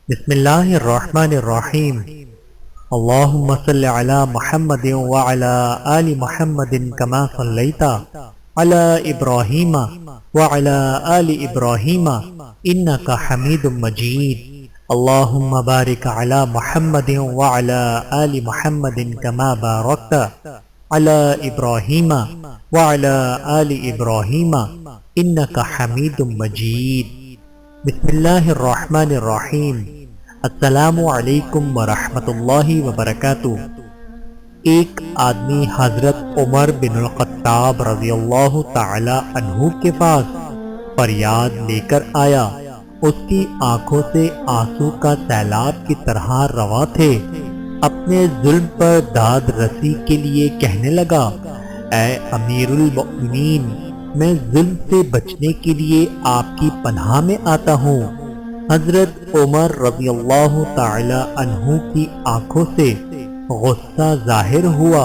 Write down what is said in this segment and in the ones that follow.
بسم اللہ الرحمن الرحیم اللہم صلی علی محمد وعلی آل محمد کما صلیت علی ابراہیم وعلی آل ابراہیم انک حمید مجید اللہم بارک علی محمد وعلی آل محمد کما بارکت علی ابراہیم وعلی آل ابراہیم انک حمید مجید۔ بسم اللہ الرحمن الرحیم۔ السلام علیکم ورحمۃ اللہ وبرکاتہ۔ ایک آدمی حضرت عمر بن الخطاب رضی اللہ تعالی عنہ کے پاس فریاد لے کر آیا۔ اس کی آنکھوں سے آنسو کا سیلاب کی طرح رواں تھے۔ اپنے ظلم پر داد رسی کے لیے کہنے لگا، اے امیر المؤمنین، میں ظلم سے بچنے کے لیے آپ کی پناہ میں آتا ہوں۔ حضرت عمر رضی اللہ تعالی عنہ کی آنکھوں سے غصہ ظاہر ہوا۔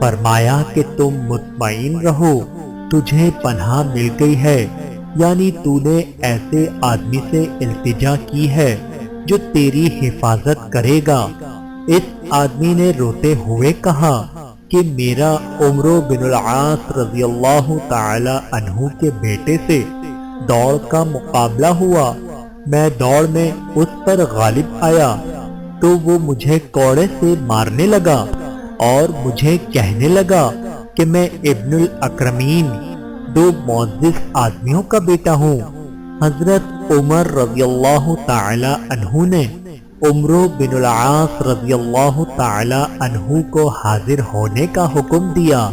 فرمایا کہ تم مطمئن رہو، تجھے پناہ مل گئی ہے، یعنی تو نے ایسے آدمی سے التجا کی ہے جو تیری حفاظت کرے گا۔ اس آدمی نے روتے ہوئے کہا کہ میرا عمرو بن العاص رضی اللہ تعالی عنہ کے بیٹے سے دوڑ کا مقابلہ ہوا۔ میں دوڑ میں اس پر غالب آیا تو وہ مجھے کوڑے سے مارنے لگا اور مجھے کہنے لگا کہ میں ابن الاکرمین، دو معزز آدمیوں کا بیٹا ہوں۔ حضرت عمر رضی اللہ تعالی عنہ نے عمرو بن العاص رضی اللہ تعالی عنہ کو حاضر ہونے کا حکم دیا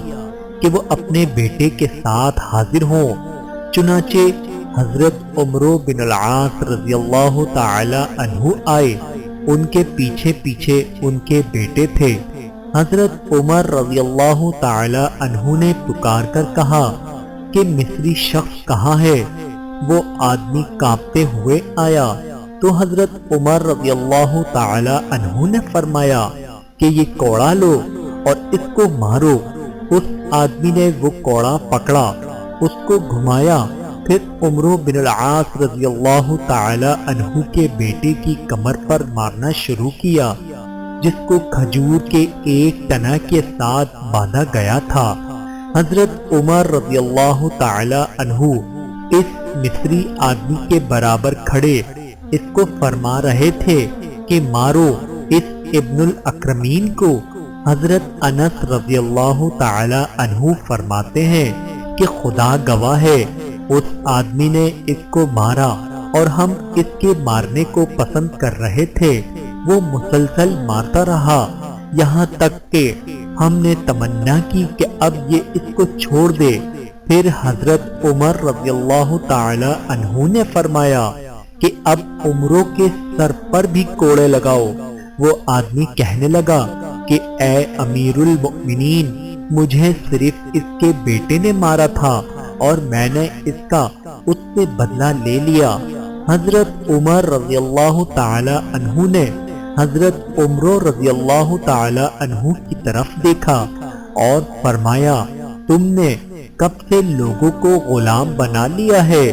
کہ وہ اپنے بیٹے کے ساتھ حاضر ہوں۔ چنانچہ حضرت عمرو بن العاص رضی اللہ تعالی عنہ آئے۔ ان کے پیچھے پیچھے ان کے بیٹے تھے۔ حضرت عمر رضی اللہ تعالی عنہ نے پکار کر کہا کہ مصری شخص کہاں ہے؟ وہ آدمی کانپتے ہوئے آیا تو حضرت عمر رضی اللہ تعالی عنہ نے فرمایا کہ یہ کوڑا لو اور اس کو مارو۔ اس آدمی نے وہ کوڑا پکڑا، اس کو گھمایا، پھر عمرو بن العاص رضی اللہ تعالی عنہ کے بیٹے کی کمر پر مارنا شروع کیا، جس کو کھجور کے ایک تنا کے ساتھ باندھا گیا تھا۔ حضرت عمر رضی اللہ تعالی عنہ اس مصری آدمی کے برابر کھڑے اس کو فرما رہے تھے کہ مارو اس ابن الاکرمین کو۔ حضرت انس رضی اللہ تعالی عنہ فرماتے ہیں کہ خدا گواہ ہے، اس آدمی نے اس کو مارا اور ہم اس کے مارنے کو پسند کر رہے تھے۔ وہ مسلسل مارتا رہا یہاں تک کہ ہم نے تمنا کی کہ اب یہ اس کو چھوڑ دے۔ پھر حضرت عمر رضی اللہ تعالی عنہ نے فرمایا کہ اب عمروں کے سر پر بھی کوڑے لگاؤ۔ وہ آدمی کہنے لگا کہ اے امیر المؤمنین، مجھے صرف اس کے بیٹے نے مارا تھا اور میں نے اس کا اس سے بدلہ لے لیا۔ حضرت عمر رضی اللہ تعالی عنہ نے حضرت عمرو رضی اللہ تعالی عنہ کی طرف دیکھا اور فرمایا، تم نے کب سے لوگوں کو غلام بنا لیا ہے؟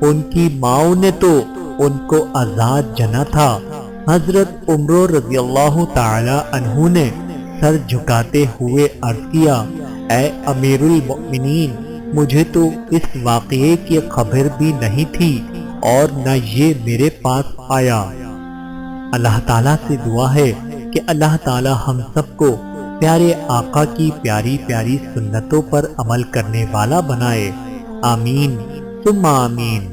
ان کی ماؤں نے تو ان کو آزاد جنا تھا۔ حضرت عمرو رضی اللہ تعالی عنہ نے سر جھکاتے ہوئے عرض کیا، اے امیر المؤمنین، مجھے تو اس واقعے کی خبر بھی نہیں تھی اور نہ یہ میرے پاس آیا۔ اللہ تعالیٰ سے دعا ہے کہ اللہ تعالیٰ ہم سب کو پیارے آقا کی پیاری پیاری سنتوں پر عمل کرنے والا بنائے۔ آمین ثم آمین۔